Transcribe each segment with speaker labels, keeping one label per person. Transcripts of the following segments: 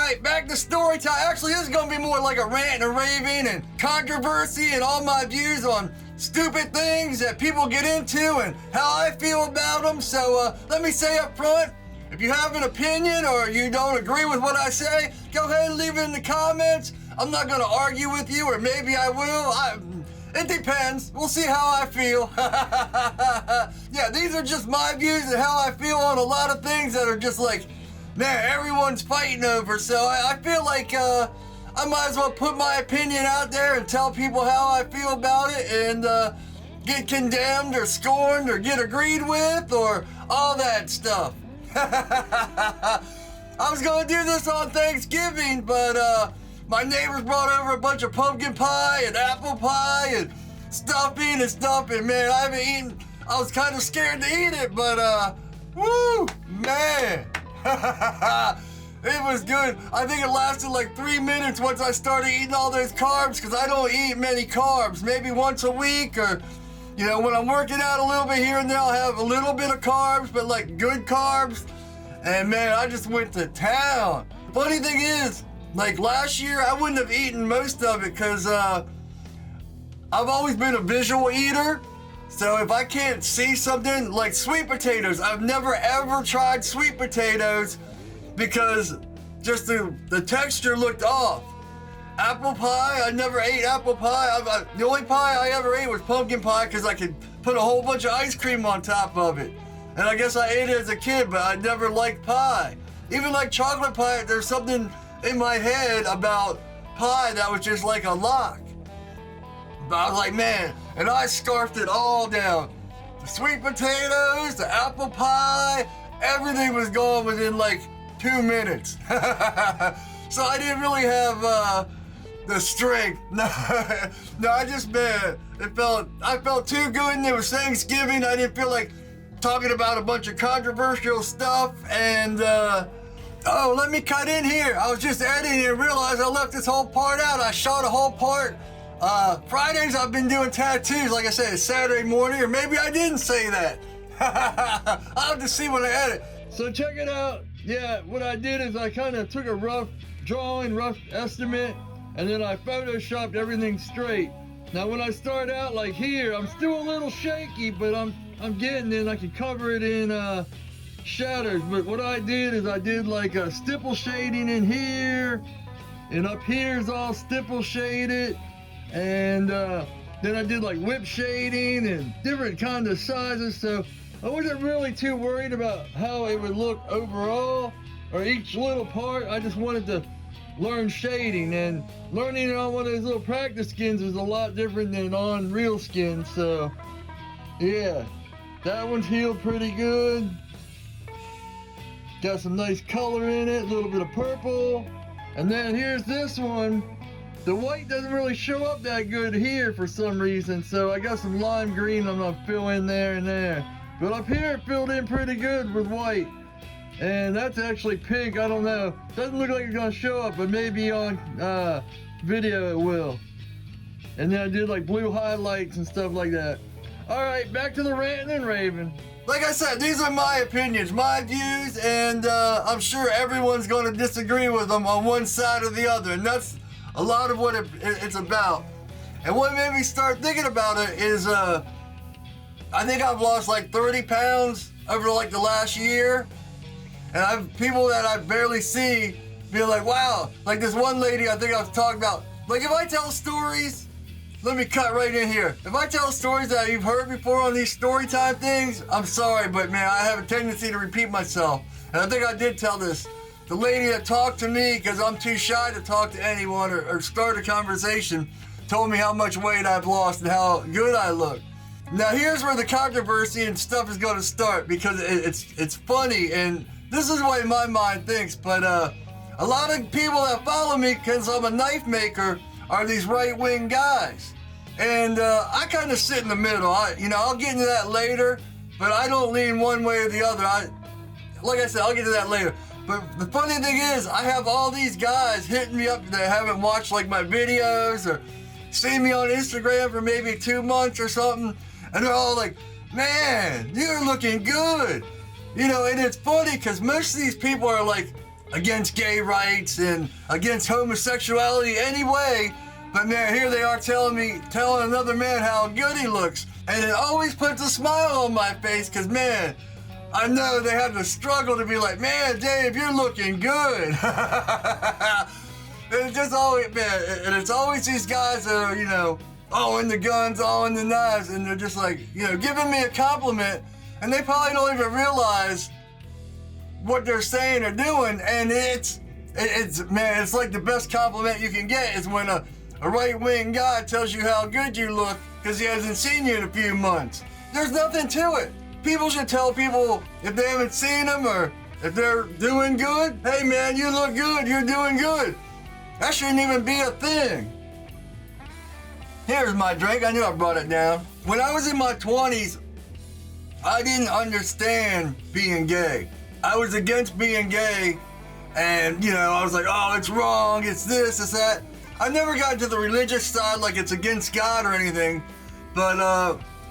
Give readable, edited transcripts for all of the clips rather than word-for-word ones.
Speaker 1: right, back to story time. Actually, this is gonna be more like a rant and raving and controversy and all my views on stupid things that people get into and how I feel about them. So let me say up front, if you have an opinion or you don't agree with what I say, go ahead and leave it in the comments. I'm not gonna argue with you, or maybe I will. It depends. We'll see how I feel. Yeah, these are just my views and how I feel on a lot of things that are just like, man, everyone's fighting over. So I feel like I might as well put my opinion out there and tell people how I feel about it and get condemned or scorned or get agreed with or all that stuff. I was going to do this on Thanksgiving, but my neighbors brought over a bunch of pumpkin pie and apple pie and stuffing and stuff, and man, I haven't eaten. I was kind of scared to eat it, but woo, man. It was good. I think it lasted like 3 minutes once I started eating all those carbs, because I don't eat many carbs. Maybe once a week, or you know, when I'm working out a little bit here and there, I'll have a little bit of carbs, but like good carbs. And man, I just went to town. Funny thing is, like last year, I wouldn't have eaten most of it because I've always been a visual eater. So if I can't see something like sweet potatoes, I've never ever tried sweet potatoes because just the texture looked off. Apple pie, I never ate apple pie. The only pie I ever ate was pumpkin pie because I could put a whole bunch of ice cream on top of it. And I guess I ate it as a kid, but I never liked pie. Even like chocolate pie, there's something in my head about pie that was just like a lock. But I was like, man, and I scarfed it all down. The sweet potatoes, the apple pie, everything was gone within like 2 minutes. So I didn't really have the strength. No, I just, man, I felt too good, and it was Thanksgiving. I didn't feel like talking about a bunch of controversial stuff, and oh, let me cut in here. I was just editing and realized I left this whole part out. I shot a whole part. Fridays I've been doing tattoos. Like I said, it's Saturday morning, or maybe I didn't say that. I'll have to see when I edit. So check it out. Yeah, what I did is I kind of took a rough drawing, rough estimate, and then I photoshopped everything straight. Now when I start out like here, I'm still a little shaky, but I'm getting in. I can cover it in shadows, but what I did is I did like a stipple shading in here, and up here is all stipple shaded, and then I did like whip shading and different kind of sizes, so I wasn't really too worried about how it would look overall or each little part. I just wanted to learn shading, and learning it on one of those little practice skins is a lot different than on real skin. So yeah, that one's healed pretty good. Got some nice color in it, a little bit of purple. And then here's this one. The white doesn't really show up that good here for some reason, so I got some lime green I'm gonna fill in there and there. But up here it filled in pretty good with white. And that's actually pink, I don't know. Doesn't look like it's gonna show up, but maybe on video it will. And then I did like blue highlights and stuff like that. All right, back to the ranting and raving. Like I said, these are my opinions, my views, and I'm sure everyone's going to disagree with them on one side or the other, and that's a lot of what it's about. And what made me start thinking about it is I think I've lost like 30 pounds over like the last year, and I've people that I barely see be like, wow, like this one lady I think I was talking about, like if I tell stories, let me cut right in here. If I tell stories that you've heard before on these story time things, I'm sorry, but man, I have a tendency to repeat myself. And I think I did tell this. The lady that talked to me, because I'm too shy to talk to anyone or start a conversation, told me how much weight I've lost and how good I look. Now here's where the controversy and stuff is going to start, because it's funny, and this is what my mind thinks, but a lot of people that follow me, because I'm a knife maker, are these right-wing guys. And I kind of sit in the middle. I'll get into that later, but I don't lean one way or the other. Like I said, I'll get to that later. But the funny thing is, I have all these guys hitting me up that haven't watched like my videos or seen me on Instagram for maybe 2 months or something, and they're all like, man, you're looking good. And it's funny because most of these people are like against gay rights and against homosexuality anyway. But man, here they are telling another man how good he looks. And it always puts a smile on my face because, man, I know they have to struggle to be like, man, Dave, you're looking good. And it's just always, man, and it's always these guys that are, you know, all in the guns, all in the knives, and they're just like, you know, giving me a compliment, and they probably don't even realize what they're saying or doing. And it's man, it's like the best compliment you can get is when a right-wing guy tells you how good you look because he hasn't seen you in a few months. There's nothing to it. People should tell people if they haven't seen them or if they're doing good, hey man, you look good, you're doing good. That shouldn't even be a thing. Here's my drink, I knew I brought it down. When I was in my 20s, I didn't understand being gay. I was against being gay, and you know, I was like, oh, it's wrong, it's this, it's that. I never got to the religious side like it's against God or anything, but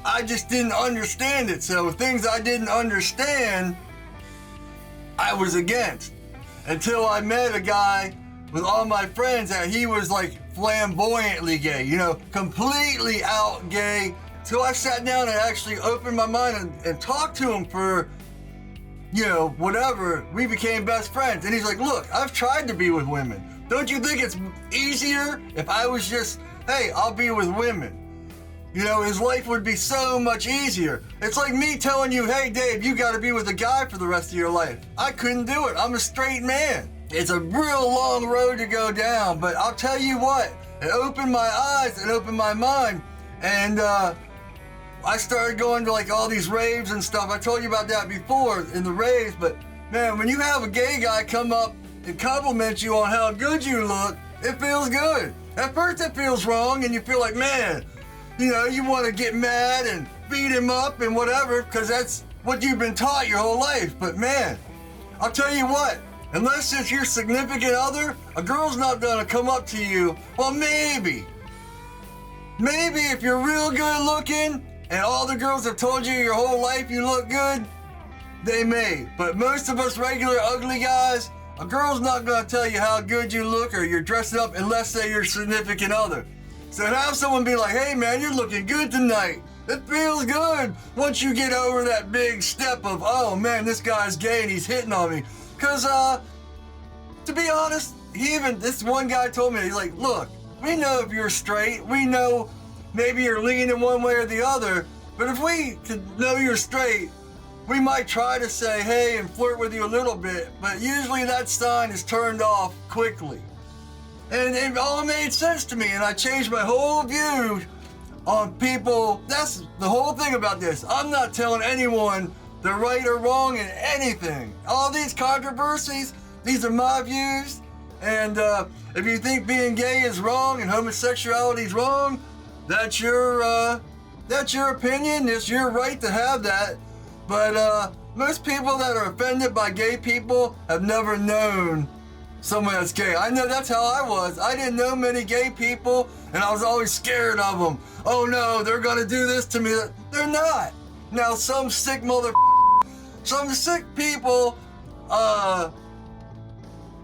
Speaker 1: I just didn't understand it. So things I didn't understand, I was against. Until I met a guy with all my friends that he was like flamboyantly gay, you know, completely out gay. So I sat down and actually opened my mind and talked to him for, you know, whatever. We became best friends. And he's like, look, I've tried to be with women. Don't you think it's easier if I was just, hey, I'll be with women? You know, his life would be so much easier. It's like me telling you, hey, Dave, you gotta be with a guy for the rest of your life. I couldn't do it. I'm a straight man. It's a real long road to go down, but I'll tell you what, it opened my eyes, it opened my mind, and I started going to like all these raves and stuff. I told you about that before in the raves, but man, when you have a gay guy come up and compliment you on how good you look, it feels good. At first it feels wrong and you feel like, man, you know, you want to get mad and beat him up and whatever, because that's what you've been taught your whole life. But man, I'll tell you what, unless it's your significant other, a girl's not gonna come up to you. Well, maybe if you're real good looking and all the girls have told you your whole life you look good, they may. But most of us regular ugly guys, a girl's not gonna tell you how good you look or you're dressed up unless they're your significant other. So to have someone be like, hey man, you're looking good tonight, it feels good once you get over that big step of, oh man, this guy's gay and he's hitting on me. Cause to be honest, this one guy told me, he's like, look, we know if you're straight, we know maybe you're leaning one way or the other, but if we could know you're straight, we might try to say hey and flirt with you a little bit, but usually that sign is turned off quickly. And it all made sense to me, and I changed my whole view on people. That's the whole thing about this. I'm not telling anyone they're right or wrong in anything. All these controversies, these are my views, and if you think being gay is wrong and homosexuality is wrong, that's your opinion. It's your right to have that. But most people that are offended by gay people have never known someone that's gay. I know that's how I was. I didn't know many gay people, and I was always scared of them. Oh no, they're gonna do this to me. They're not. Now some sick some sick people are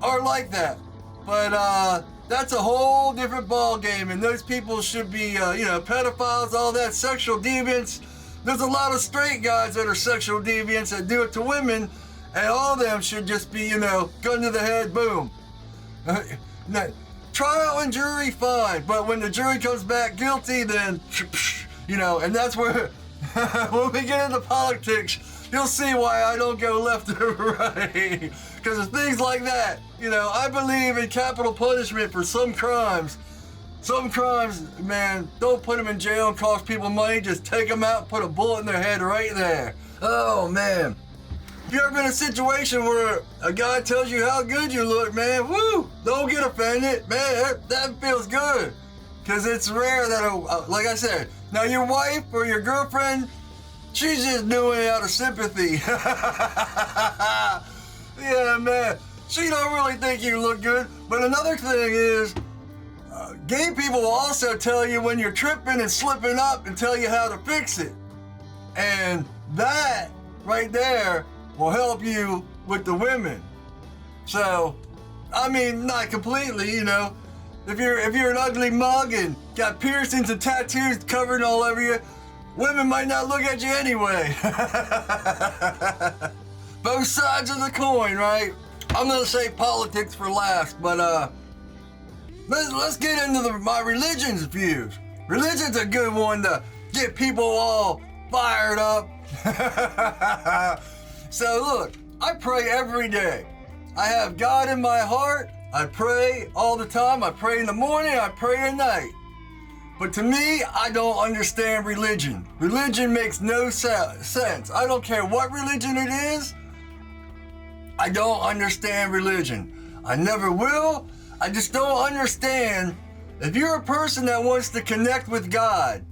Speaker 1: like that. But that's a whole different ball game, and those people should be, you know, pedophiles, all that, sexual deviants. There's a lot of straight guys that are sexual deviants that do it to women, and all of them should just be, you know, gun to the head, boom. Trial and jury, fine, but when the jury comes back guilty, then, you know, and that's where, when we get into politics, you'll see why I don't go left or right. Because of things like that, you know, I believe in capital punishment for some crimes. Some crimes, man, don't put them in jail and cost people money. Just take them out and put a bullet in their head right there. Oh, man. If you ever been in a situation where a guy tells you how good you look, man, woo, don't get offended. Man, that feels good. Because it's rare that, like I said, now your wife or your girlfriend, she's just doing it out of sympathy. Yeah, man, she don't really think you look good. But another thing is, gay people will also tell you when you're tripping and slipping up and tell you how to fix it. And that right there will help you with the women. So, I mean, not completely, you know. If you're an ugly mug and got piercings and tattoos covered all over you, women might not look at you anyway. Both sides of the coin, right? I'm gonna say politics for last, but let's get into my religion's views. Religion's a good one to get people all fired up. So look, I pray every day. I have God in my heart. I pray all the time. I pray in the morning. I pray at night. But to me, I don't understand religion. Religion makes no sense. I don't care what religion it is. I don't understand religion. I never will. I just don't understand. If you're a person that wants to connect with God,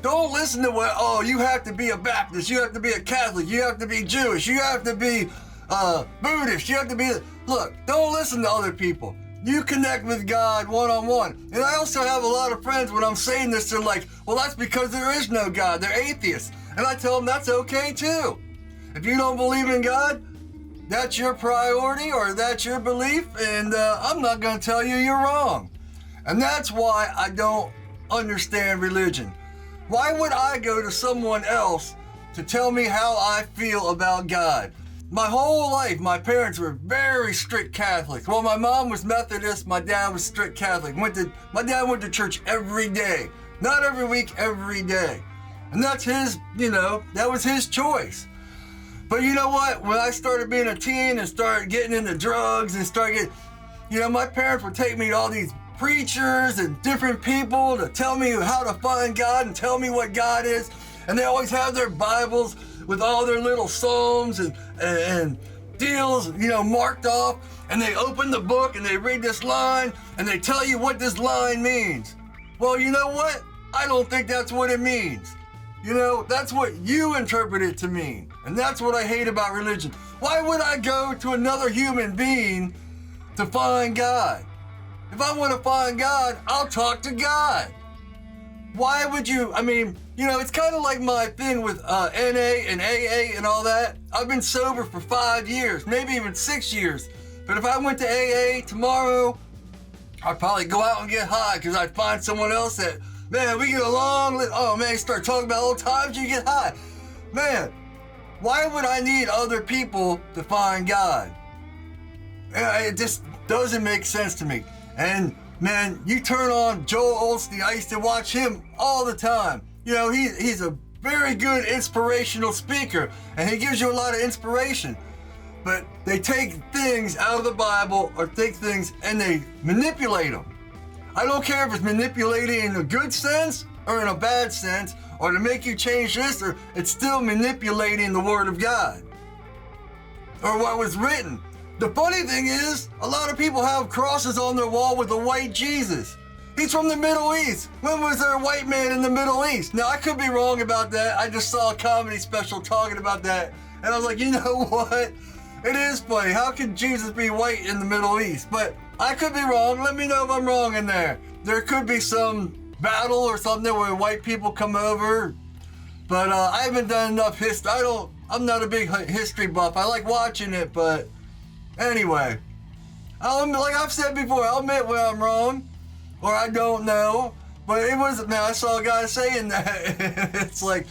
Speaker 1: don't listen to what, oh, you have to be a Baptist, you have to be a Catholic, you have to be Jewish, you have to be Buddhist, you have to be, look, don't listen to other people. You connect with God one-on-one. And I also have a lot of friends, when I'm saying this, they're like, well, that's because there is no God. They're atheists. And I tell them that's okay too. If you don't believe in God, that's your priority or that's your belief, and I'm not going to tell you you're wrong. And that's why I don't understand religion. Why would I go to someone else to tell me how I feel about God? My whole life, my parents were very strict Catholics. Well, my mom was Methodist, my dad was strict Catholic. My dad went to church every day. Not every week, every day. And that's his, that was his choice. But you know what? When I started being a teen and started getting into drugs and started getting, my parents would take me to all these preachers and different people to tell me how to find God and tell me what God is. And they always have their Bibles with all their little psalms and deals, marked off. And they open the book and they read this line and they tell you what this line means. Well, you know what? I don't think that's what it means. That's what you interpret it to mean. And that's what I hate about religion. Why would I go to another human being to find God? If I want to find God, I'll talk to God. Why would you? It's kind of like my thing with NA and AA and all that. I've been sober for 5 years, maybe even 6 years. But if I went to AA tomorrow, I'd probably go out and get high because I'd find someone else that, man, we get along. Oh, man, start talking about old times, you get high. Man, why would I need other people to find God? It just doesn't make sense to me. And, man, you turn on Joel Osteen. I used to watch him all the time. He's a very good inspirational speaker, and he gives you a lot of inspiration. But they take things out of the Bible or take things and they manipulate them. I don't care if it's manipulating in a good sense or in a bad sense, or to make you change this, or it's still manipulating the Word of God or what was written. The funny thing is, a lot of people have crosses on their wall with a white Jesus. He's from the Middle East. When was there a white man in the Middle East? Now, I could be wrong about that. I just saw a comedy special talking about that, and I was like, you know what? It is funny. How could Jesus be white in the Middle East? But I could be wrong. Let me know if I'm wrong in there. There could be some battle or something where white people come over. But I haven't done enough history. I'm not a big history buff. I like watching it, but anyway. Like I've said before, I'll admit when I'm wrong or I don't know. But I saw a guy saying that. It's like,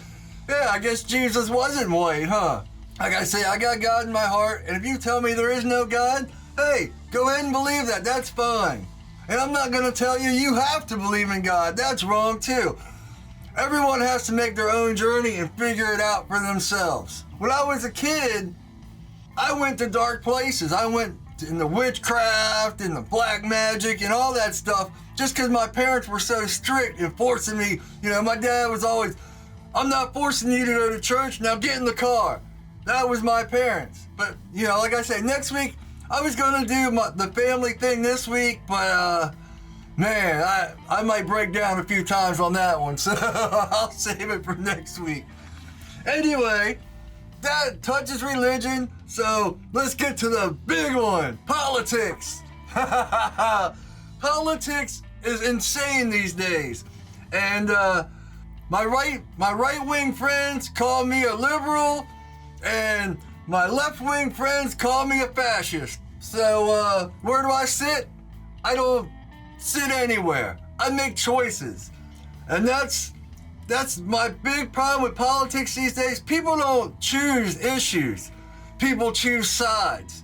Speaker 1: yeah, I guess Jesus wasn't white, huh? Like I say, I got God in my heart, and if you tell me there is no God, hey, go ahead and believe that. That's fine. And I'm not going to tell you you have to believe in God. That's wrong, too. Everyone has to make their own journey and figure it out for themselves. When I was a kid, I went to dark places. I went in the witchcraft and the black magic and all that stuff just because my parents were so strict and forcing me. My dad was always, I'm not forcing you to go to church, now get in the car. That was my parents. But, like I said, next week, I was going to do the family thing this week, but, man, I might break down a few times on that one, so I'll save it for next week. Anyway, that touches religion, so let's get to the big one, politics. Politics is insane these days, and my right-wing friends call me a liberal, and my left-wing friends call me a fascist. So, where do I sit? I don't sit anywhere. I make choices. And that's my big problem with politics these days. People don't choose issues. People choose sides.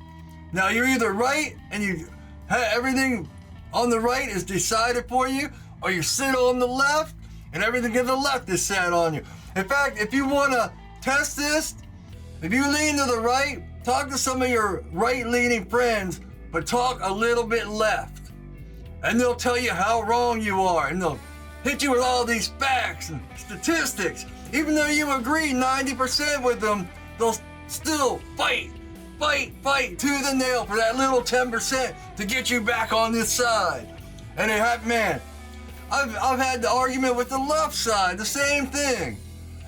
Speaker 1: Now, you're either right and everything on the right is decided for you, or you sit on the left and everything on the left is set on you. In fact, if you want to test this, if you lean to the right, talk to some of your right-leaning friends, but talk a little bit left. And they'll tell you how wrong you are, and they'll hit you with all these facts and statistics. Even though you agree 90% with them, they'll still fight tooth and nail for that little 10% to get you back on this side. And I've had the argument with the left side, the same thing.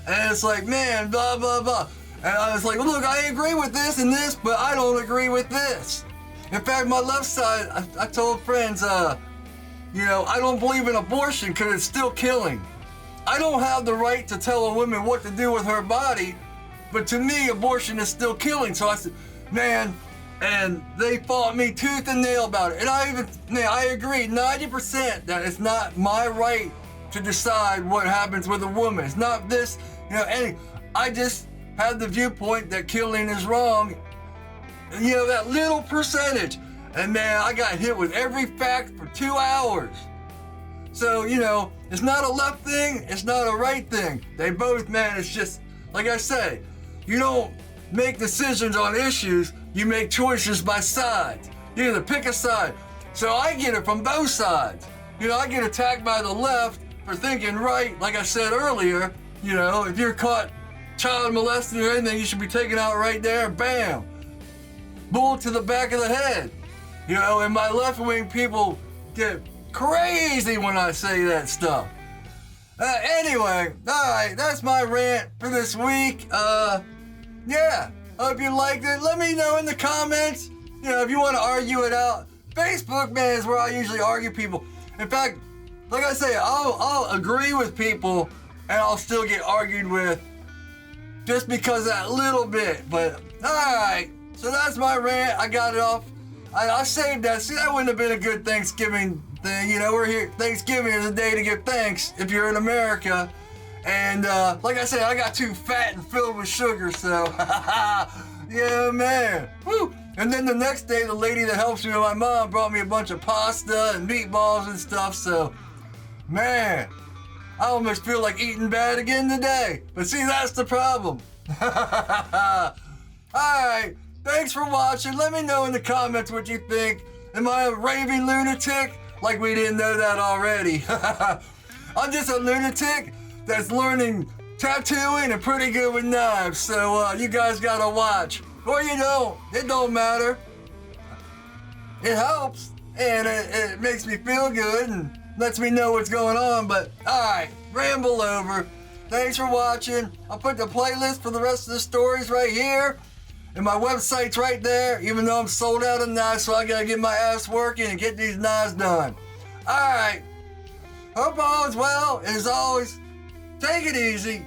Speaker 1: And it's like, man, blah, blah, blah. And I was like, look, I agree with this and this, but I don't agree with this. In fact, my left side, I told friends, I don't believe in abortion because it's still killing. I don't have the right to tell a woman what to do with her body, but to me, abortion is still killing. So I said, man, and they fought me tooth and nail about it. And I agree 90% that it's not my right to decide what happens with a woman. It's not this, I just have the viewpoint that killing is wrong. That little percentage. And man, I got hit with every fact for 2 hours. So, it's not a left thing, it's not a right thing. They both, man, it's just, like I say, you don't make decisions on issues, you make choices by sides. You either pick a side. So I get it from both sides. I get attacked by the left for thinking right, like I said earlier. If you're caught child molesting or anything, you should be taken out right there, bam. Bullet to the back of the head. And my left-wing people get crazy when I say that stuff. Anyway, alright, that's my rant for this week. Hope you liked it. Let me know in the comments, if you want to argue it out. Facebook, man, is where I usually argue people. In fact, like I say, I'll agree with people and I'll still get argued with just because of that little bit. But, alright, so that's my rant. I got it off. I saved that. See, that wouldn't have been a good Thanksgiving thing. We're here. Thanksgiving is a day to give thanks if you're in America. And like I said, I got too fat and filled with sugar, so yeah, man. Woo. And then the next day, the lady that helps me with my mom brought me a bunch of pasta and meatballs and stuff, so man, I almost feel like eating bad again today. But see, that's the problem. Alright, thanks for watching. Let me know in the comments what you think. Am I a raving lunatic? Like we didn't know that already. I'm just a lunatic that's learning tattooing and pretty good with knives, so you guys gotta watch. Or you don't, it don't matter. It helps, and it makes me feel good and lets me know what's going on, but alright, ramble over. Thanks for watching. I'll put the playlist for the rest of the stories right here, and my website's right there, even though I'm sold out of knives, so I gotta get my ass working and get these knives done. Alright, hope all is well, and as always, take it easy.